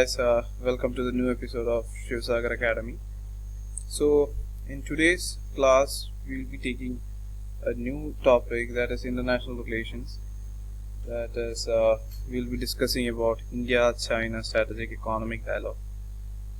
guys, welcome to the new episode of Shivsagar Academy. So, in today's class, we'll be taking a new topic, that is international relations. That is, we'll be discussing about India-China strategic economic dialogue.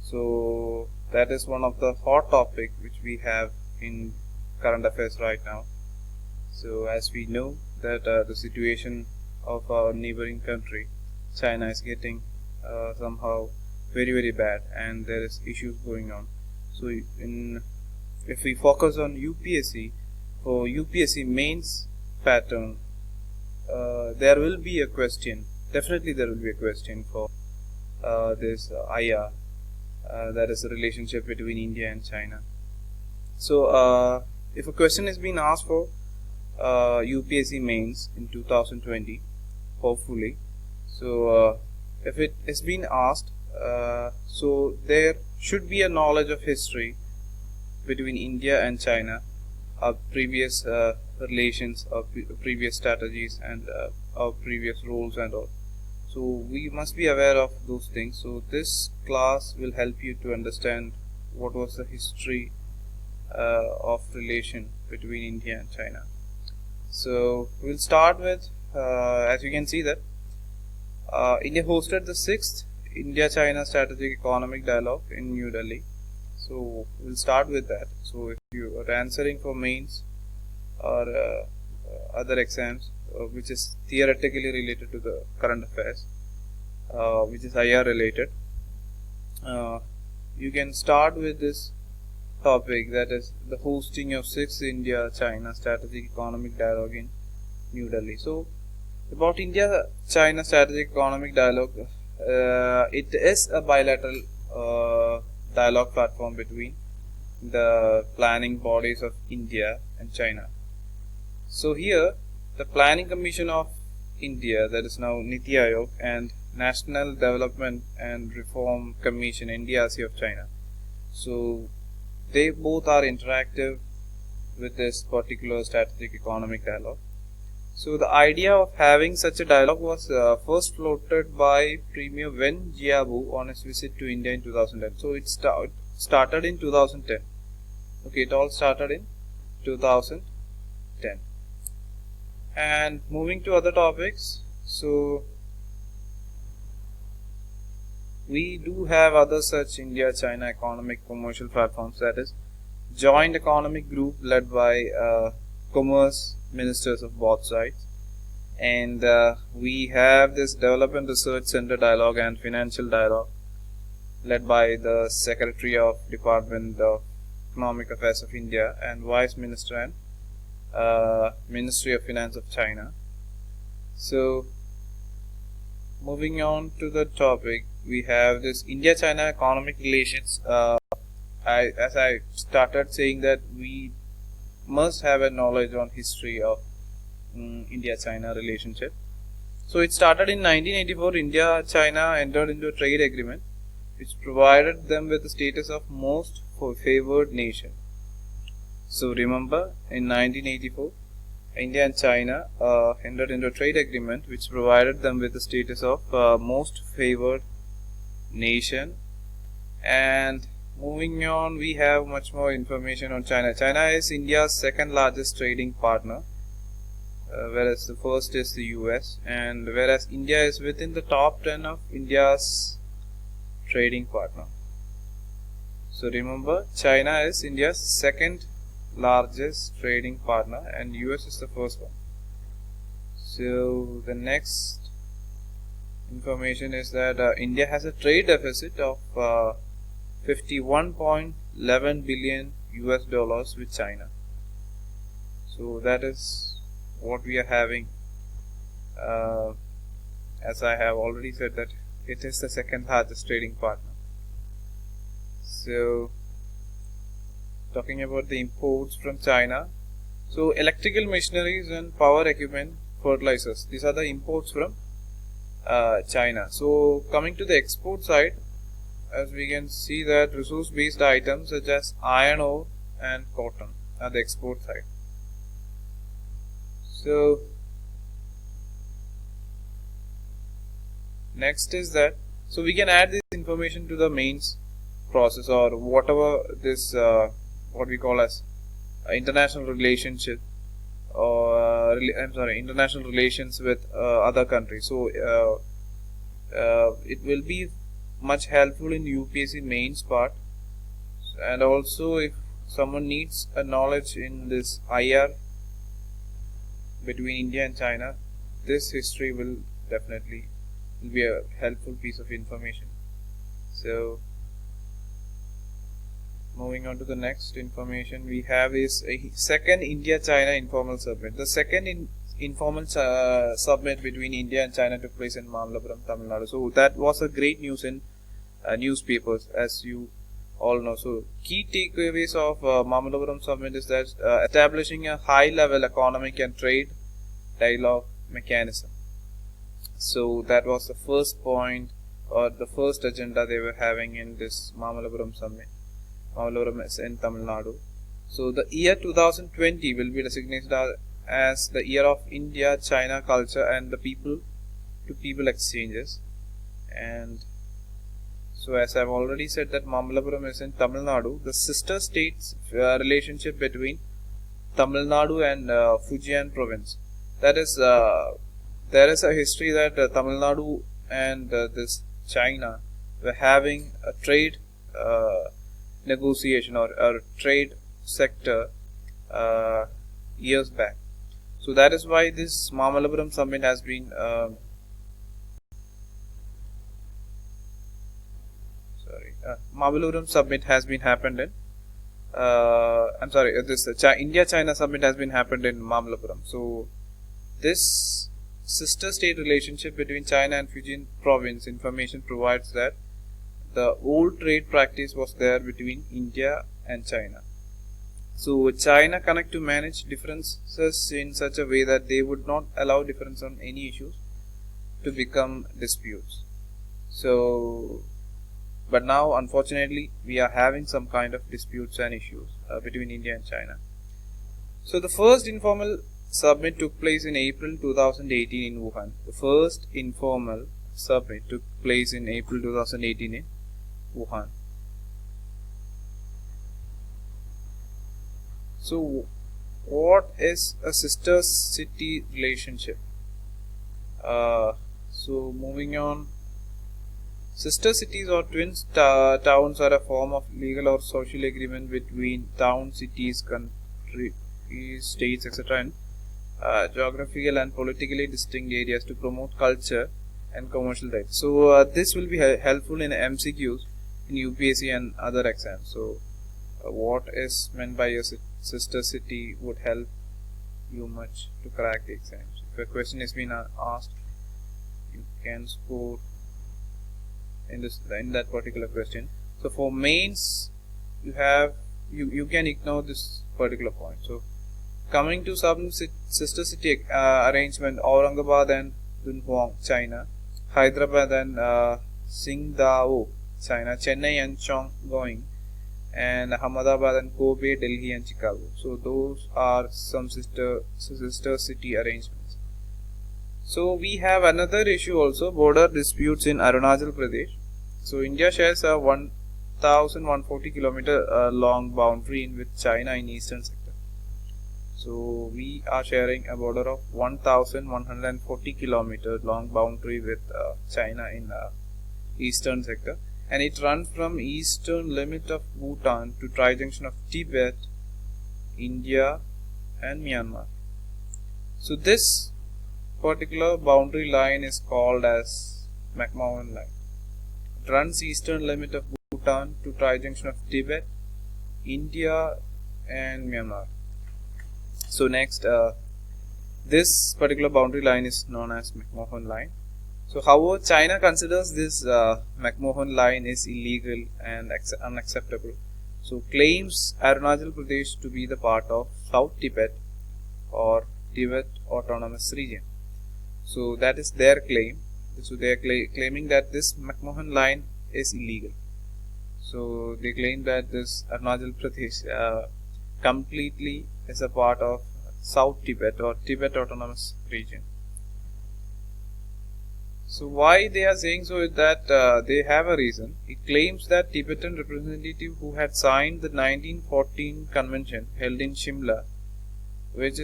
So, that is one of the hot topic which we have in current affairs right now. So, as we know that the situation of our neighboring country, China, is getting somehow very bad, and there is issues going on. So if we focus on UPSC, for UPSC mains pattern, there will be a question, definitely there will be a question for this IR, that is the relationship between India and China. So if a question is being asked for UPSC mains in 2020, hopefully, so if it is being asked, so there should be a knowledge of history between India and China, our previous relations, our previous strategies, and our previous roles and all. So we must be aware of those things. So this class will help you to understand what was the history of relation between India and China. So we'll start with, as you can see that India hosted the 6th India-China Strategic Economic Dialogue in New Delhi. So we'll start with that. So if you are answering for mains or other exams which is theoretically related to the current affairs, which is IR related, you can start with this topic, that is the hosting of 6th India-China Strategic Economic Dialogue in New Delhi. So about India-China Strategic Economic Dialogue, it is a bilateral dialogue platform between the planning bodies of India and China. So here, the Planning Commission of India, that is now Niti Aayog, and National Development and Reform Commission, NDRC of China. So they both are interactive with this particular strategic economic dialogue. So the idea of having such a dialogue was first floated by Premier Wen Jiabao on his visit to India in 2010. So it started in 2010. Okay, it all started in 2010. And moving to other topics, so we do have other such India-China economic commercial platforms, that is Joint Economic Group led by commerce ministers of both sides, and we have this Development Research Center dialogue and financial dialogue led by the Secretary of Department of Economic Affairs of India and Vice Minister and Ministry of Finance of China. So moving on to the topic, we have this India-China economic relations. As I started saying that we must have a knowledge on history of India-China relationship. So it started in 1984. India-China entered into a trade agreement which provided them with the status of most favored nation. So remember, in 1984, India and China entered into a trade agreement which provided them with the status of most favored nation. And moving on, we have much more information on China. China is India's second largest trading partner, whereas the first is the US, and whereas India is within the top 10 of India's trading partner. So remember, China is India's second largest trading partner and US is the first one. So the next information is that India has a trade deficit of 51.11 billion US dollars with China. So that is what we are having. As I have already said that it is the second largest trading partner. So talking about the imports from China, so electrical machineries and power equipment, fertilizers, these are the imports from China. So coming to the export side, as we can see that resource based items such as iron ore and cotton are the export side. So next is that So we can add this information to the mains process or whatever this what we call as international relationship or international relations with other countries. So it will be much helpful in UPSC mains part, and also if someone needs a knowledge in this IR between India and China, this history will definitely be a helpful piece of information. So moving on to the next information we have is a second India-China informal summit. The second informal summit between India and China took place in Mamallapuram, Tamil Nadu. So that was a great news in newspapers, as you all know. So key takeaways of Mamallapuram summit is that establishing a high-level economic and trade dialogue mechanism. So that was the first point or the first agenda they were having in this Mamallapuram summit. Mamallapuram is in Tamil Nadu. So the year 2020 will be designated as the year of India-China culture and the people-to-people exchanges. And so as I've already said that Mamallapuram is in Tamil Nadu, the sister states relationship between Tamil Nadu and Fujian province. That is, there is a history that Tamil Nadu and this China were having a trade negotiation or trade sector years back. So that is why this Mamallapuram summit has been Mamallapuram summit has been happened in this India-China summit has been happened in Mamallapuram. So this sister state relationship between China and Fujian province information provides that the old trade practice was there between India and China. So China connect to manage differences in such a way that they would not allow difference on any issues to become disputes. So but now unfortunately we are having some kind of disputes and issues between India and China. So the first informal summit took place in April 2018 in Wuhan. The first informal summit took place in April 2018 in Wuhan. So what is a sister city relationship? So moving on, sister cities or twin towns are a form of legal or social agreement between towns, cities, countries, states, etc. and geographical and politically distinct areas to promote culture and commercial rights. So this will be helpful in MCQs in UPSC and other exams. So what is meant by a sister city would help you much to crack the exams. If a question has been asked, you can score in that particular question. So for mains, you can ignore this particular point. So coming to some sister city arrangement, Aurangabad and Dunhuang, China, Hyderabad and Qingdao, China, Chennai and Chongqing, and Ahmedabad and Kobe, Delhi and Chicago. So those are some sister city arrangements. So we have another issue also, border disputes in Arunachal Pradesh. So India shares a 1,140 kilometer long boundary with China in eastern sector. So we are sharing a border of 1,140 kilometer long boundary with China in eastern sector, and it runs from eastern limit of Bhutan to tri-junction of Tibet, India and Myanmar. So this particular boundary line is called as McMahon line. It runs eastern limit of Bhutan to tri-junction of Tibet, India and Myanmar. So next, this particular boundary line is known as McMahon line. So however, China considers this McMahon line is illegal and unacceptable. So claims Arunachal Pradesh to be the part of South Tibet or Tibet Autonomous Region. So that is their claim. So they are claiming that this McMahon line is illegal. So they claim that this Arunachal Pradesh completely is a part of South Tibet or Tibet Autonomous Region. So why they are saying so is that they have a reason. It claims that Tibetan representative who had signed the 1914 convention held in Shimla, which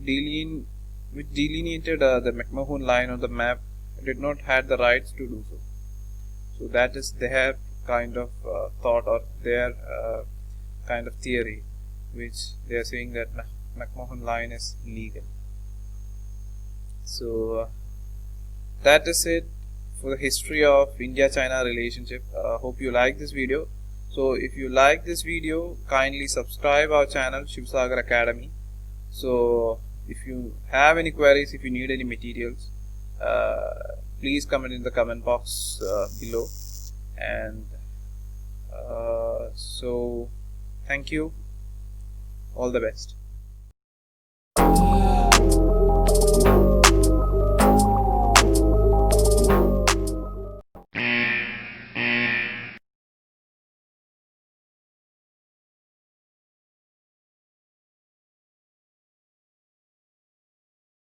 delineated the McMahon line on the map, did not have the rights to do so. So that is their kind of thought, or their kind of theory, which they are saying that McMahon line is legal. So that is it for the history of India-China relationship. Hope you like this video. So if you like this video, kindly subscribe our channel Shivsagar Academy. So if you have any queries, if you need any materials, please comment in the comment box below. And so thank you, all the best.